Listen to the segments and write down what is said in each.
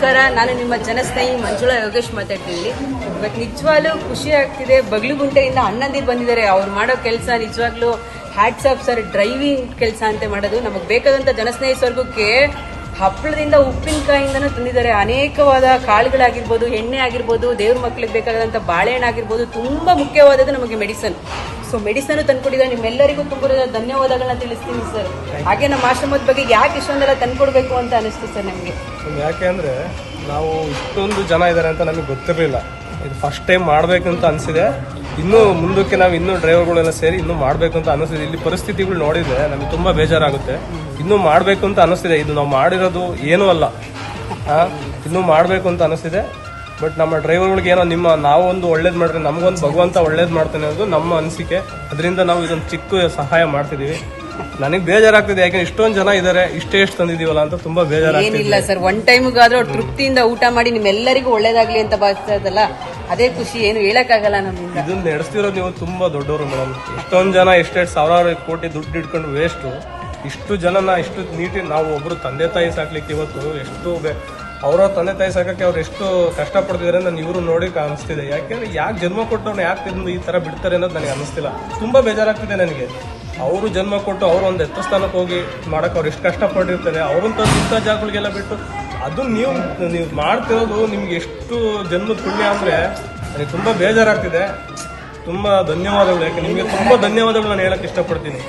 ನಮಸ್ಕಾರ, ನಾನು ನಿಮ್ಮ ಜನಸ್ನೇಹಿ ಮಂಜುಳಾ ಯೋಗೇಶ್ ಮಾತಾಡ್ತಿದ್ದೀನಿ. ಇವತ್ತು ನಿಜವಾಗ್ಲೂ ಖುಷಿ ಆಗ್ತಿದೆ. ಬಗ್ಲುಗುಂಟೆಯಿಂದ ಅಣ್ಣಂದಿರು ಬಂದಿದ್ದಾರೆ. ಅವ್ರು ಮಾಡೋ ಕೆಲಸ ನಿಜವಾಗ್ಲೂ ಹ್ಯಾಟ್ಸ್ ಆಫ್ ಸರ್. ಡ್ರೈವಿಂಗ್ ಕೆಲಸ ಅಂತ ಮಾಡೋದು ನಮಗೆ ಬೇಕಾದಂಥ ಜನಸ್ನೇಹಿ ಸ್ವರ್ಗಕ್ಕೆ ಹಪ್ಪಳದಿಂದ ಉಪ್ಪಿನಕಾಯಿಂದನೂ ತಂದಿದ್ದಾರೆ. ಅನೇಕವಾದ ಕಾಳುಗಳಾಗಿರ್ಬೋದು, ಎಣ್ಣೆ ಆಗಿರ್ಬೋದು, ದೇವ್ರ ಮಕ್ಕಳಿಗೆ ಬೇಕಾದಂಥ ಬಾಳೆಹಣ್ಣು ಆಗಿರ್ಬೋದು. ತುಂಬ ಮುಖ್ಯವಾದದ್ದು ನಮಗೆ ಮೆಡಿಸನ್. So medicine ತಂದ್ಕೊಟ್ಟಿದ್ದಾರೆ. ನಿಮ್ಮೆಲ್ಲರಿಗೂ ತುಂಬ ಧನ್ಯವಾದಗಳನ್ನ ತಿಳಿಸ್ತೀನಿ ಸರ್. ಹಾಗೆ ನಮ್ಮ ಆಶ್ರಮದ ಬಗ್ಗೆ ಯಾಕೆ ಇಷ್ಟೊಂದೆಲ್ಲ ತಂದ್ಕೊಡ್ಬೇಕು ಅಂತ ಅನಿಸ್ತು ಸರ್ ನಮಗೆ. ಯಾಕೆ ಅಂದರೆ ನಾವು ಇಷ್ಟೊಂದು ಜನ ಇದ್ದಾರೆ ಅಂತ ನಮಗೆ ಗೊತ್ತಿರಲಿಲ್ಲ. ಇದು ಫಸ್ಟ್ ಟೈಮ್ ಮಾಡಬೇಕಂತ ಅನಿಸಿದೆ. ಇನ್ನೂ ಮುಂದಕ್ಕೆ ನಾವು ಇನ್ನೂ ಡ್ರೈವರ್ಗಳೆಲ್ಲ ಸೇರಿ ಇನ್ನೂ ಮಾಡಬೇಕು ಅಂತ ಅನಿಸ್ತಿದೆ. ಇಲ್ಲಿ ಪರಿಸ್ಥಿತಿಗಳು ನೋಡಿದರೆ ನಮಗೆ ತುಂಬ ಬೇಜಾರಾಗುತ್ತೆ. ಇನ್ನೂ ಮಾಡಬೇಕು ಅಂತ ಅನಿಸ್ತಿದೆ. ಇದು ನಾವು ಮಾಡಿರೋದು ಏನೂ ಅಲ್ಲ, ಇನ್ನೂ ಮಾಡಬೇಕು ಅಂತ ಅನಿಸ್ತಿದೆ. ಬಟ್ ನಮ್ಮ ಡ್ರೈವರ್ಗಳಿಗೆ ಏನೋ ನಾವೊಂದು ಒಳ್ಳೇದು ಮಾಡಿದ್ರೆ ನಮಗೊಂದು ಭಗವಂತ ಒಳ್ಳೇದು ಮಾಡ್ತಾನೆ ಅನ್ನೋದು ನಮ್ಮ ಅನಿಸಿಕೆ. ಅದರಿಂದ ನಾವು ಇದೊಂದು ಚಿಕ್ಕ ಸಹಾಯ ಮಾಡ್ತಿದ್ದೀವಿ. ನನಗೆ ಬೇಜಾರಾಗ್ತಿದೆ, ಯಾಕೆ ಇಷ್ಟೊಂದು ಜನ ಇದ್ದಾರೆ, ಇಷ್ಟೇ ಎಷ್ಟು ತಂದಿದ್ದೀವಲ್ಲ ಅಂತ ತುಂಬಾ ಬೇಜಾರಾಗ್ತಿದೆ. ಏನಿಲ್ಲ ಸರ್, ಒನ್ ಟೈಮ್ಗಾದ್ರೂ ತೃಪ್ತಿಯಿಂದ ಊಟ ಮಾಡಿ ನಿಮ್ಮೆಲ್ಲರಿಗೂ ಒಳ್ಳೇದಾಗ್ಲಿ ಅಂತ ಭಾವಿಸ್ತದಲ್ಲ, ಅದೇ ಖುಷಿ. ಏನು ಹೇಳಕ್ಕಾಗಲ್ಲ ನಮ್ಮಿಂದ. ಇದನ್ನ ನಡೆಸ್ತಿರೋದು ನೀವು ತುಂಬಾ ದೊಡ್ಡವರು ಮೇಡಮ್. ಇಷ್ಟೊಂದು ಜನ ಎಷ್ಟೆಷ್ಟು ಸಾವಿರಾರು ಕೋಟಿ ದುಡ್ಡು ಇಟ್ಕೊಂಡು ವೇಸ್ಟು. ಇಷ್ಟು ಜನನ ಇಷ್ಟು ನೀಟಿ ನಾವು ಒಬ್ರು ತಂದೆ ತಾಯಿ ಸಾಕ್ಲಿಕ್ಕೆ ಇವತ್ತು ಎಷ್ಟು ಅವರ ತಂದೆ ತಾಯಿ ಸಾಕಕ್ಕೆ ಅವ್ರು ಎಷ್ಟು ಕಷ್ಟಪಡ್ತಿದ್ದಾರೆ ಅಂತ ಇವರು ನೋಡಿ ಅನಿಸ್ತಿದೆ. ಯಾಕೆಂದ್ರೆ ಯಾಕೆ ಜನ್ಮ ಕೊಟ್ಟವ್ರನ್ನ ಯಾಕೆ ಈ ತರ ಬಿಡ್ತಾರೆ ಅನ್ನೋದು ನನಗೆ ಅನಿಸ್ತಿಲ್ಲ. ತುಂಬಾ ಬೇಜಾರಾಗ್ತಿದೆ ನನಗೆ. ಅವರು ಜನ್ಮ ಕೊಟ್ಟು ಅವ್ರು ಒಂದು ಎತ್ತ ಸ್ಥಾನಕ್ಕೆ ಹೋಗಿ ಮಾಡಕ್ಕೆ ಅವ್ರು ಎಷ್ಟು ಕಷ್ಟಪಟ್ಟಿರ್ತಾರೆ. ಅವ್ರಂತ ಇಂಥ ಜಾಗಗಳಿಗೆಲ್ಲ ಬಿಟ್ಟು ಅದು ನೀವು ಮಾಡ್ತಿರೋದು ನಿಮ್ಗೆ ಎಷ್ಟು ಜನ್ಮದ ಪುಣ್ಯ ಅಂದ್ರೆ ನನಗೆ ತುಂಬಾ ಬೇಜಾರಾಗ್ತಿದೆ. ತುಂಬಾ ಧನ್ಯವಾದಗಳು. ಯಾಕೆ ನಿಮಗೆ ತುಂಬಾ ಧನ್ಯವಾದಗಳು ನಾನು ಹೇಳಕ್ ಇಷ್ಟಪಡ್ತೀನಿ.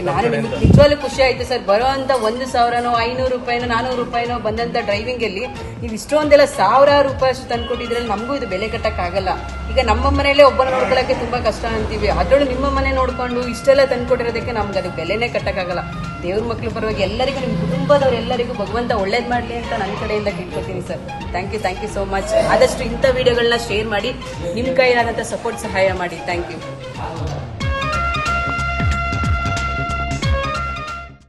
ನಾನು ನಿಜವಾಗ್ಲೂ ಖುಷಿ ಆಯ್ತು ಸರ್. ಬರೋಂಥ 1,000ನೋ 500 ರೂಪಾಯಿನೋ 400 ರೂಪಾಯಿನೋ ಬಂದಂಥ ಡ್ರೈವಿಂಗಲ್ಲಿ ನೀವು ಇಷ್ಟೊಂದೆಲ್ಲ ಸಾವಿರಾರು ರೂಪಾಯಿ ಅಷ್ಟು ತಂದ್ಕೊಟ್ಟಿದ್ರಲ್ಲಿ ನಮಗೂ ಇದು ಬೆಲೆ ಕಟ್ಟಕ್ಕಾಗಲ್ಲ. ಈಗ ನಮ್ಮ ಮನೆಯಲ್ಲೇ ಒಬ್ಬನ ನೋಡ್ಕೊಳ್ಳೋಕ್ಕೆ ತುಂಬ ಕಷ್ಟ ಅಂತೀವಿ. ಅದರಲ್ಲೂ ನಿಮ್ಮ ಮನೆ ನೋಡ್ಕೊಂಡು ಇಷ್ಟೆಲ್ಲ ತಂದ್ಕೊಟ್ಟಿರೋದಕ್ಕೆ ನಮ್ಗೆ ಅದು ಬೆಲೆನೇ ಕಟ್ಟಕ್ಕಾಗಲ್ಲ. ದೇವ್ರ ಮಕ್ಕಳು ಪರವಾಗಿ ಎಲ್ಲರಿಗೂ, ನಿಮ್ಮ ಕುಟುಂಬದವ್ರು ಎಲ್ಲರಿಗೂ ಭಗವಂತ ಒಳ್ಳೇದು ಮಾಡಲಿ ಅಂತ ನನ್ನ ಕಡೆಯಿಂದ ಕೇಳ್ಕೊತೀನಿ sir. Thank you so much. ಆದಷ್ಟು ಇಂಥ ವಿಡಿಯೋಗಳನ್ನ ಶೇರ್ ಮಾಡಿ, ನಿಮ್ಮ ಕೈಲಾದಂಥ ಸಪೋರ್ಟ್ ಸಹಾಯ ಮಾಡಿ. Thank you.